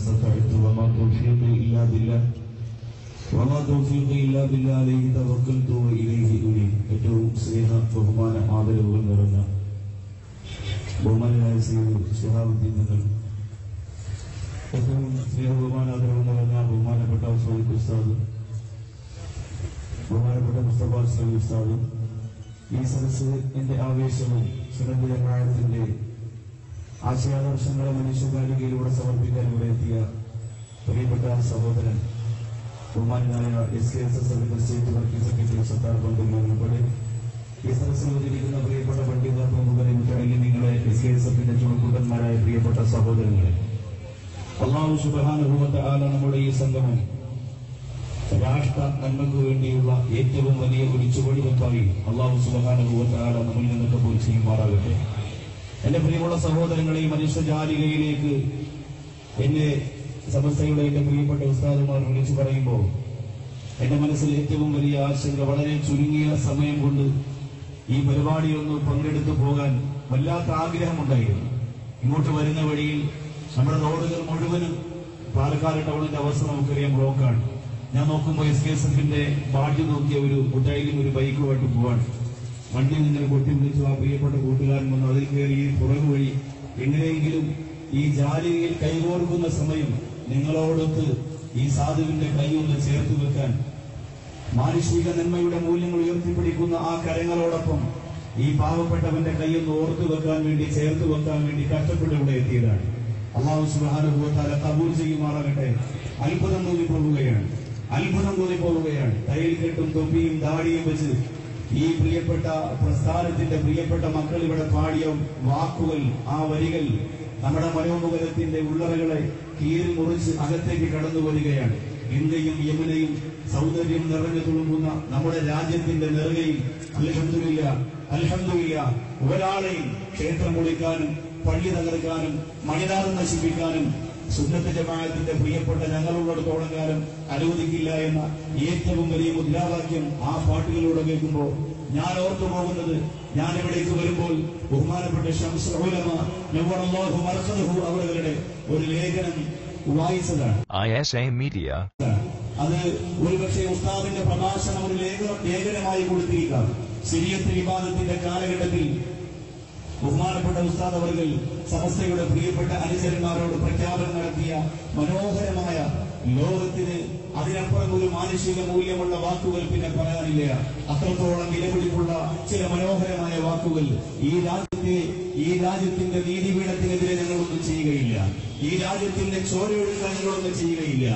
استطعت وما توفيقي إلا بالله عليه توكلت وإليه أنيب. ഏറ്റവും സ്നേഹ ബഹുമാന ആദരവുകൾ നിറഞ്ഞ ബഹുമാനായ ശിഹാബുദ്ദീൻ തങ്ങൾ, ഏറ്റവും സ്നേഹ ബഹുമാന ആദരവ് നിറഞ്ഞ ബഹുമാനപ്പെട്ട സോയിഖ് ഉസ്താദ്, ബഹുമാനപ്പെട്ട മുസ്തഫ അസ്ലം ഉസ്താദ്, ഈ സദസ്സിന്റെ ആവേശവും സുന്നത്ത് ജമാഅത്തിന്റെ ആശയാദർശങ്ങളെ മനുഷ്യകാലികയിലൂടെ സമർപ്പിക്കാൻ ഇവിടെ എത്തിയ പ്രിയപ്പെട്ട സഹോദരൻ ബഹുമാനായ SKSSFിന്റെ സ്റ്റേറ്റ് വർക്കിംഗ് സെക്രട്ടറി സത്താർ പണ്ഡിതൻ ഉൾപ്പെടെ ഈ സദസ്സിൽ വന്നിരിക്കുന്ന പ്രിയപ്പെട്ട പണ്ഡിത പ്രമുഖരെ, നിങ്ങളെ SKSFിന്റെ ചുണക്കൂട്ടന്മാരായ പ്രിയപ്പെട്ട സഹോദരങ്ങളെ, അല്ലാഹു സുബ്ഹാനഹു വ തആല നമ്മുടെ ഈ സംഗമം രാഷ്ട്ര നന്മയ്ക്ക് വേണ്ടിയുള്ള ഏറ്റവും വലിയ ഒരു ചുവടുവെപ്പായി അല്ലാഹു സുബ്ഹാനഹു വ തആല നമ്മിൽ നിന്ന് കബൂൽ ചെയ്യുമാറാകട്ടെ. എന്റെ പ്രിയമുള്ള സഹോദരങ്ങളെ, ഈ മനുഷ്യജാലികയിലേക്ക് എന്നെ സമസ്തയുടെ എന്റെ പ്രിയപ്പെട്ട ഉസ്താദുമാർ വിളിച്ചു പറയുമ്പോൾ എന്റെ മനസ്സിൽ ഏറ്റവും വലിയ ആശങ്ക, വളരെ ചുരുങ്ങിയ സമയം കൊണ്ട് ഈ പരിപാടിയൊന്ന് പങ്കെടുത്തു പോകാൻ വല്ലാത്ത ആഗ്രഹമുണ്ടായിരുന്നു. ഇങ്ങോട്ട് വരുന്ന വഴിയിൽ നമ്മുടെ റോഡുകൾ മുഴുവനും പാലക്കാട് ടൗണിന്റെ അവസ്ഥ നമുക്കറിയാം, ബ്ലോക്കാണ്. ഞാൻ നോക്കുമ്പോൾ SKSFിന്റെ ബാഡ്ജ് നോക്കിയ ഒരു കുട്ടായിലും ഒരു ബൈക്കുമായിട്ട് പോവാണ്. വണ്ടി നിങ്ങളെ കൊട്ടി വിളിച്ചു ആ പ്രിയപ്പെട്ട കൂട്ടുകാരൻ വന്നു. അതിൽ കയറി ഈ പുറകു വഴി എങ്ങനെയെങ്കിലും ഈ ജാലികയിൽ കൈകോർക്കുന്ന സമയം നിങ്ങളോടൊത്ത് ഈ സാധുവിന്റെ കൈ ഒന്ന് ചേർത്ത് വെക്കാൻ, മാനുഷിക നന്മയുടെ മൂല്യങ്ങൾ ഉയർത്തിപ്പിടിക്കുന്ന ആ കരങ്ങളോടൊപ്പം ഈ പാവപ്പെട്ടവന്റെ കൈയൊന്ന് ഓർത്തു വെക്കാൻ വേണ്ടി, ചേർത്ത് വെക്കാൻ വേണ്ടി കഷ്ടപ്പെട്ട് ഇവിടെ എത്തിയതാണ്. അല്ലാഹു സുബ്ഹാനഹു വ തആല കബൂൽ ചെയ്യുമാറാകട്ടെ. അത്ഭുതം തോന്നിപ്പോവുകയാണ്. തയ്യൽ കെട്ടും തൊപ്പിയും ദാടിയും വെച്ച് ഈ പ്രിയപ്പെട്ട പ്രസ്ഥാനത്തിന്റെ പ്രിയപ്പെട്ട മക്കൾ ഇവിടെ പാടിയ വാക്കുകൾ, ആ വരികൾ നമ്മുടെ മനോമുഖരത്തിന്റെ ഉള്ളറകളെ കീറി മുറിച്ച് അകത്തേക്ക് കടന്നു വരികയാണ്. ഗംഗയും യമുനയും സൗന്ദര്യം നിറഞ്ഞു തുളുമ്പുന്ന നമ്മുടെ രാജ്യത്തിന്റെ നെറുകയിൽ അൽഹംദുലില്ലാഹ് ഒരാളെയും ക്ഷേത്രം പൊളിക്കാനും പള്ളി തകർക്കാനും മണിനാഥം നശിപ്പിക്കാനും സുന്നത്ത് ജമാഅത്തിന്റെ പ്രിയപ്പെട്ട ഞങ്ങളുള്ളിടത്തോളം കാലം അനുവദിക്കില്ല എന്ന ഏറ്റവും വലിയ മുദ്രാവാക്യം ആ പാട്ടുകളിലൂടെ കേൾക്കുമ്പോൾ ഞാൻ ഓർത്തു പോകുന്നത്, ഞാൻ ഇവിടേക്ക് വരുമ്പോൾ ബഹുമാനപ്പെട്ട ശംസുൽ ഉലമ നവ്വറല്ലാഹു മർഖദഹു അവരുടെ ഒരു ലേഖനം വായിച്ചതാണ്. അത് ഒരുപക്ഷെ ഉസ്താദിന്റെ പ്രഭാഷണം ഒരു ലേഖനമായി കൊടുത്തിരിക്കാം. ശരീഅത്ത് ഇബാദത്തിന്റെ കാലഘട്ടത്തിൽ ബഹുമാനപ്പെട്ട ഉസ്താദ് അവർകൾ സമസ്തയുടെ പ്രിയപ്പെട്ട അനുചരന്മാരോട് പ്രഖ്യാപനം നടത്തിയ മനോഹരമായ, ലോകത്തിന് അതിനപ്പുറം ഒരു മാനുഷിക മൂല്യമുള്ള വാക്കുകൾ പിന്നെ പറയാനില്ല. അത്രത്തോളം വിലപിടിപ്പുള്ള ചില മനോഹരമായ വാക്കുകൾ. ഈ രാജ്യത്തിന്റെ നീതിപീഠത്തിനെതിരെ ഞങ്ങളൊന്നും ചെയ്യുകയില്ല. ഈ രാജ്യത്തിന്റെ ചോരയൊഴുക്കാൻ ഞങ്ങളൊന്നും ചെയ്യുകയില്ല.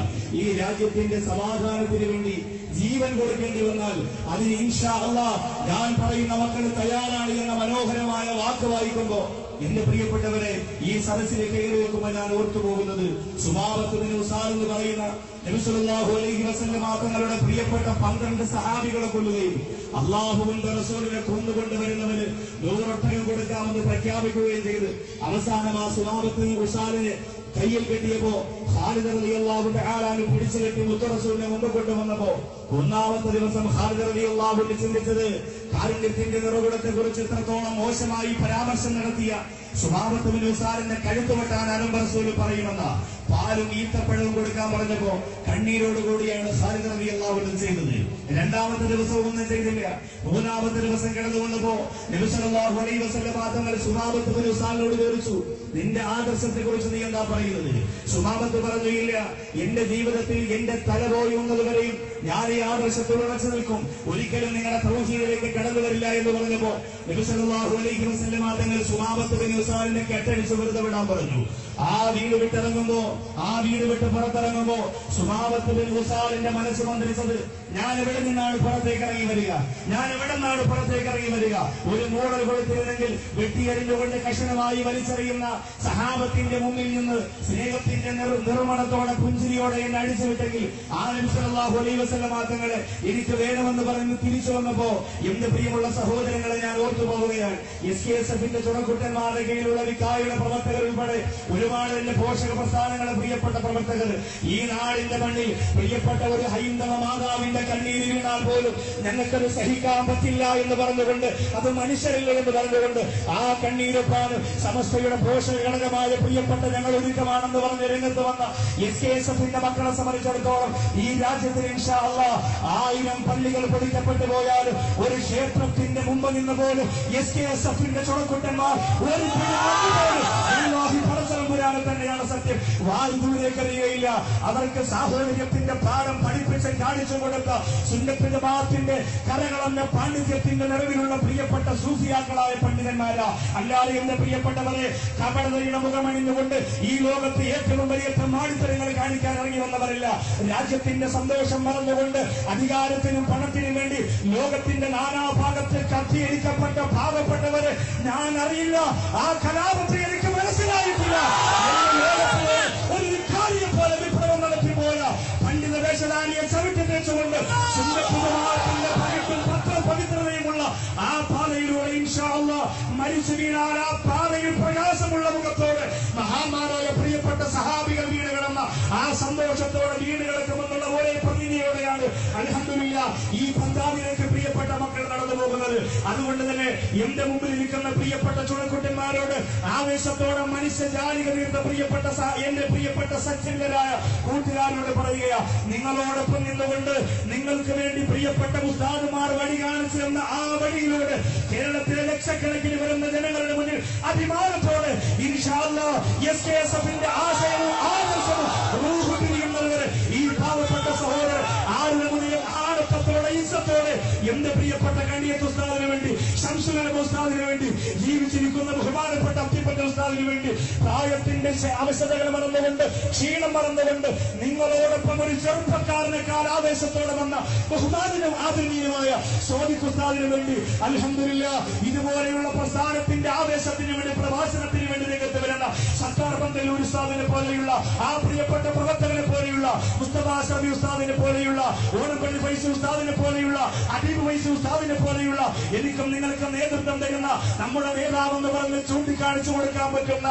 ഈ രാജ്യത്തിന്റെ സമാധാനത്തിന് വേണ്ടി ജീവൻ കൊടുക്കേണ്ടി വന്നാൽ അതിന് ഇൻഷാ അല്ലാഹ് ഞാൻ പറയുന്ന മക്കൾ തയ്യാറാണ് എന്ന മനോഹരമായ വാക്ക് വായിക്കുമ്പോ എന്റെ പ്രിയപ്പെട്ടവരെ, ഈ സദസ്സിലേക്ക് കയറി വെക്കുമ്പോൾ ഞാൻ ഓർത്തുപോകുന്നത് സുമാബത്ത് ബിൻ ഉസാൽ എന്ന് പറയുന്ന നബി സല്ലല്ലാഹു അലൈഹി വസല്ലം തങ്ങളുടെ പ്രിയപ്പെട്ട 12 സഹാബികളെ കൊല്ലുകയും അല്ലാഹുവിന്റെ റസൂലിനെ കൊന്നുകൊണ്ടുവരുന്നവന് 100 ഒട്ടകം കൊടുക്കാമെന്ന് പ്രഖ്യാപിക്കുകയും ചെയ്ത് അവസാനം ആ സുമാബത്ത് ബിൻ ഉസാലിനെ കയ്യിൽ കെട്ടിയപ്പോ ഖാലിദ് റളിയല്ലാഹു തആല പിടിച്ചു കെട്ടി മുത്തറസൂലിനെ മുമ്പ് കൊണ്ടുവന്നപ്പോ ഒന്നാമത്തെ ദിവസം ഖാലിദ് റളിയല്ലാഹു അൻഹു ചിന്തിച്ചത് കാരുണ്യത്തിന്റെ നിറകുടത്തെ കുറിച്ച് എത്രത്തോളം മോശമായി പരാമർശം നടത്തിയ സുമാബത്ത് ബിൻ ഉസാലിന്റെ കഴുത്ത് വെട്ടാൻ അലം റസൂൽ പറയുമെന്ന പാലും ഈത്തപ്പഴവും കൊടുക്കാൻ പറഞ്ഞപ്പോ കണ്ണീരോടുകൂടിയാണ് ഖാലിദ് റളിയല്ലാഹു അൻഹു ചെയ്തത്. രണ്ടാമത്തെ ദിവസവും ഒന്നും ചെയ്തില്ല. മൂന്നാമത്തെ ദിവസം കിടന്നു വന്നപ്പോ നബി സല്ലല്ലാഹു അലൈഹി വസല്ലം തങ്ങൾ സുമാബത്ത് ബിൻ ഉസാലിനോട് ചോദിച്ചു, നിന്റെ ആദർശത്തെ കുറിച്ച് നീ എന്താ പറയുന്നത്? സുമാബത്ത് പറഞ്ഞില്ല, എന്റെ ജീവിതത്തിൽ എന്റെ തല പോയുന്നതുവരെയും ഞാൻ ഈ ആദർശത്തിൽ ഉറച്ചു നിൽക്കും, ഒരിക്കലും നിങ്ങളുടെ തൗഹീദിലേക്ക് കടന്നു വരില്ല എന്ന് പറഞ്ഞപ്പോ നബി സല്ലല്ലാഹു അലൈഹി വസല്ലം തങ്ങൾ സുമാബത്ത് ബിൻ ഉസാലിനെ കെട്ടടിച്ച് വെറുതെ വിടാൻ പറഞ്ഞു. ആ വീട് വിട്ട് പുറത്തിറങ്ങുമ്പോ സുമാബത്ത് ബിൻ ഉസാലിന്റെ മനസ്സ് മന്ത്രിച്ചത്, ഞാൻ എവിടെ നിന്നാണ് പുറത്തേക്ക് ഇറങ്ങി വരിക? ഒരു മൂടൽ കൊടുത്തിരുന്നെങ്കിൽ വെട്ടിയരിഞ്ഞുകൊണ്ട് കഷണമായി വലിച്ചെറിയുന്ന സഹാബത്തിന്റെ മുന്നിൽ നിന്ന് സ്നേഹത്തിന്റെ നിർമ്മണത്തോടെ പുഞ്ചിരിയോടെ എന്നെ അടിച്ചുവിട്ടെങ്കിൽ ആ നബി സല്ലല്ലാഹു അലൈഹി വസല്ലം തങ്ങളെ എനിക്ക് വേണമെന്ന് പറഞ്ഞ് തിരിച്ചു വന്നപ്പോ എന്റെ പ്രിയമുള്ള സഹോദരങ്ങളെ ഞാൻ ഓർത്തുപോവുകയാണ്. SKSFിന്റെ ചുണക്കുട്ടന്മാരുടെ കീഴിലുള്ള വിക്കായുടെ പ്രവർത്തകർ ഉൾപ്പെടെ ഒരുപാട് എന്റെ പോഷക പ്രസ്ഥാനങ്ങളെ പ്രിയപ്പെട്ട പ്രവർത്തകർ ഈ നാടിന്റെ മണ്ണിൽ പ്രിയപ്പെട്ട ഒരു ഹൈന്ദവ മാതാവിന്റെ കണ്ണീര് വീണാൽ പോലും ഞങ്ങൾക്കത് സഹിക്കാൻ പറ്റില്ല എന്ന് പറഞ്ഞുകൊണ്ട്, അത് മനുഷ്യരില്ല എന്ന് പറഞ്ഞുകൊണ്ട് ആ കണ്ണീരൊപ്പാനും സമസ്തയുടെ പോഷക പോഷക ഘടകമായ പ്രിയപ്പെട്ട ഞങ്ങൾ ഒരുക്കമാണെന്ന് പറഞ്ഞ് രംഗത്ത് വന്ന SKSF-ന്റെ മക്കളെ സംബന്ധിച്ചിടത്തോളം ഈ രാജ്യത്തിന് ഇൻഷാ അല്ലാഹ് 1000 പള്ളികൾ പൊളിക്കപ്പെട്ടു പോയാലും ഒരു ക്ഷേത്രത്തിന്റെ മുമ്പ് നിന്ന് പോലും SKSF-ന്റെ ചുണക്കുട്ടന്മാർ ഒരു പടച്ചതമ്പുരാനെ തന്നെയാണ് സത്യം വായു ദൂരേക്കറിയുകയില്ല. അവർക്ക് സാഹോദര്യത്തിന്റെ പാഠം പഠിപ്പിച്ച് കാണിച്ചു കൊടുത്ത സുന്നത്ത് ജമാഅത്തിന്റെ കരകളന്ന പാണ്ഡിത്യത്തിന്റെ നിറവിലുള്ള പ്രിയപ്പെട്ട സൂഫിയാക്കളായ പണ്ഡിതന്മാരാ. അല്ലാതെ എന്റെ പ്രിയപ്പെട്ടവരെ കപടതയുടെ മുഖമണിഞ്ഞുകൊണ്ട് ഈ ലോകത്ത് ഏറ്റവും വലിയ മാടിത്തരങ്ങൾ കാണിക്കാൻ ഇറങ്ങി വന്നവരല്ല. രാജ്യത്തിന്റെ സന്തോഷം മറന്നുകൊണ്ട് അധികാരത്തിനും പണത്തിനും വേണ്ടി ലോകത്തിന്റെ നാനാഭാഗത്ത് കത്തിയടിക്കപ്പെട്ട പാവപ്പെട്ടവര് ഞാൻ അറിയില്ല. ആ കലാപത്തെ എനിക്ക് മനസ്സിലായിട്ടില്ല. ഒരു വികാരിയെ പോലെ വിപ്ലവം നടത്തി പോയ പണ്ഡിത വേഷധാരിയെ ചവിട്ടി തേച്ചുകൊണ്ട് സുന്നത്തുമാർക്കുള്ള പകിട്ടും പത്രം പവിത്രതയുമുള്ള ആ പാതയിലൂടെ ഇൻഷാ അല്ലാഹ് മരിച്ചു വീണാൽ ആ പാതയിൽ പ്രകാശമുള്ള മുഖത്തോടെ മഹാന്മാരായ പ്രിയപ്പെട്ട സഹാബികൾ വീണ് കിടന്ന ആ സന്തോഷത്തോടെ വീണ് കിടക്കുമെന്നുള്ള ഒരേ പ്രതിനിധിയോടെയാണ് അൽഹംദുലില്ലാഹ് ഈ പന്താവിലേക്ക് പ്രിയപ്പെട്ട മക്കൾ നടന്നു പോകുന്നത്. അതുകൊണ്ട് തന്നെ എന്റെ മുമ്പിൽ ഇരിക്കുന്ന പ്രിയപ്പെട്ട ചുണക്കുട്ടന്മാരോട് ആവേശത്തോടെ മനുഷ്യജാലിക തീർത്ത പ്രിയപ്പെട്ട എന്റെ പ്രിയപ്പെട്ട സജ്ജനരായ കൂട്ടുകാരോട് പറയുക, നിങ്ങളോടൊപ്പം നിന്നുകൊണ്ട് നിങ്ങൾക്ക് വേണ്ടി പ്രിയപ്പെട്ട ഉസ്താദുമാർ വഴി കാണിച്ചു തന്ന ആ വഴിയിലൂടെ കേരളത്തിലെ ലക്ഷക്കണക്കിന് വരുന്ന ജനങ്ങളുടെ മുന്നിൽ അഭിമാനത്തോടെ ഇൻഷാ അല്ലാഹ് SKSF-ന്റെ ആശയവും ആദർശവും റൂഹുപിരിയുന്നവരെ ഈ പാവപ്പെട്ട സഹോദരൻ ആരുടെ മുന്നിൽ ആണത്തത്തോടെ ഇസ്സത്തോടെ എന്റെ പ്രിയപ്പെട്ട കണിയത്ത് ഉസ്താദിന് വേണ്ടി ശംസുലന ഉസ്താദിന് വേണ്ടി ജീവിച്ചിരിക്കുന്ന ബഹുമാനപ്പെട്ട അത്തിപ്പറ്റ ഉസ്താദിന് വേണ്ടി പ്രായത്തിന്റെ അവശതകൾ മറന്നുകൊണ്ട് ക്ഷീണം മറന്നുകൊണ്ട് നിങ്ങളോടൊപ്പം ഒരു ചെറുപ്പക്കാരനേക്കാൾ ആവേശത്തോടെ വന്ന ബഹുമാനനും ആദരണീയമായ സോദിഖ് ഉസ്താദിന് വേണ്ടി അൽഹംദുലില്ലാഹ് ഇതുപോലെയുള്ള പ്രസ്ഥാനത്തിന്റെ ആവേശത്തിന് വേണ്ടി പ്രഭാഷണത്തിന് വേണ്ടി രംഗത്ത് വരുന്ന സർക്കാർ ബന്ധലൂർ ഉസ്താദിനെ പോലെയുള്ള ആ പ്രിയപ്പെട്ട പ്രവർത്തകനെ പോലെയുള്ള മുസ്തഫ ഷഫി ഉസ്താദിനെ പോലെയുള്ള ഓണപ്പള്ളി ഫൈസി ഉസ്താദിനെ പോലെയുള്ള അദീബ് ഫൈസി ഉസ്താദിനെ പോലെയുള്ള എനിക്കും നിങ്ങൾക്ക് നേതൃത്വം തരുന്ന നമ്മുടെ നേതാവെന്ന് പറഞ്ഞ് ചൂണ്ടിക്കാണിച്ചു കൊടുക്കാൻ പറ്റുന്ന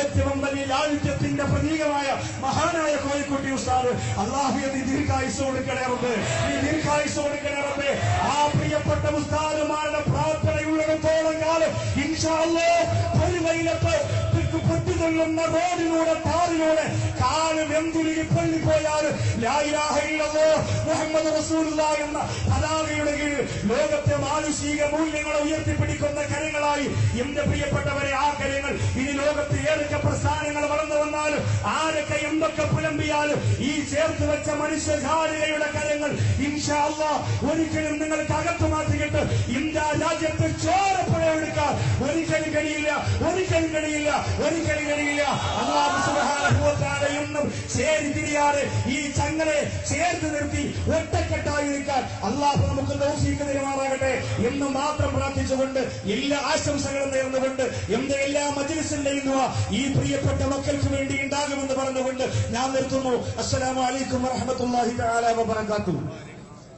ഏറ്റവും വലിയ ലാളിത്യത്തിന്റെ പ്രതീകമായ മഹാനായ കോഴിക്കോട്ടി ഉസ്താദ് അല്ലാഹുവേ നീ ദീർഘായുസ്സ് കൊടുക്കണേ റബ്ബേ, നീ ദീർഘായുസ്സ് കൊടുക്കണേ റബ്ബേ. ആ പ്രിയപ്പെട്ട ഉസ്താദുമാരുടെ പ്രാർത്ഥനയുള്ളിടത്തോളം കാലം ഇൻഷാ അല്ലാഹ് പൊരുവയിലത്ത് പൊട്ടിതൊള്ളുന്ന റോഡിലൂടെ താറിലൂടെ കാലം എന്തുരുകി പള്ളിപ്പോയാൽ ലാ ഇലാഹ ഇല്ലല്ലാഹ് മുഹമ്മദ് റസൂലുള്ളാഹി എന്ന പതാകയുടെ കീഴിൽ ലോകത്തെ മാനുഷിക മൂല്യങ്ങളെ ഉയർത്തിപ്പിടിക്കുന്ന കരങ്ങളായി എന്റെ പ്രിയപ്പെട്ടവരെ ആ കരങ്ങൾ ഇനി ലോകത്ത് ഏതൊക്കെ പ്രസ്ഥാനങ്ങൾ വളർന്നു വന്നാലും ആരൊക്കെ എന്തൊക്കെ പുലമ്പിയാലും ഈ ചേർത്ത് വെച്ച മനുഷ്യജാലികയുടെ കരങ്ങൾ ഇൻഷാ അല്ലാഹ് ഒരിക്കലും നിങ്ങൾക്ക് അകത്തു മാറ്റിയിട്ട് ഇന്ത്യ രാജ്യത്ത് ചോരപ്പുഴ എടുക്കാൻ ഒരിക്കലും കഴിയില്ല, ഒരിക്കലും കഴിയില്ല, ഒരിക്കലും കഴിയില്ല. അല്ലാഹു സുബ്ഹാനഹു വ തആല എന്നും ചേരി തിരിയാതെ ഈ ചങ്ങലെ ചേർത്ത് നിർത്തി ഒറ്റക്കെട്ടായി നിൽക്കാൻ അല്ലാഹു നമുക്ക് തൗഫീഖ് തരുമാറാകട്ടെ എന്ന് മാത്രം പ്രാർത്ഥിച്ചുകൊണ്ട് എല്ലാ ആശംസകളും നേർന്നുകൊണ്ട് എന്റെ എല്ലാ മജ്‌ലിസിന്റെയും ദുആ ഈ പ്രിയപ്പെട്ട മക്കൾക്ക് വേണ്ടി ഉണ്ടാകുമെന്ന് പറഞ്ഞുകൊണ്ട് ഞാൻ നിർത്തുന്നു. അസ്സലാമു അലൈക്കും വറഹ്മത്തുള്ളാഹി തആല വബറകാതുഹു.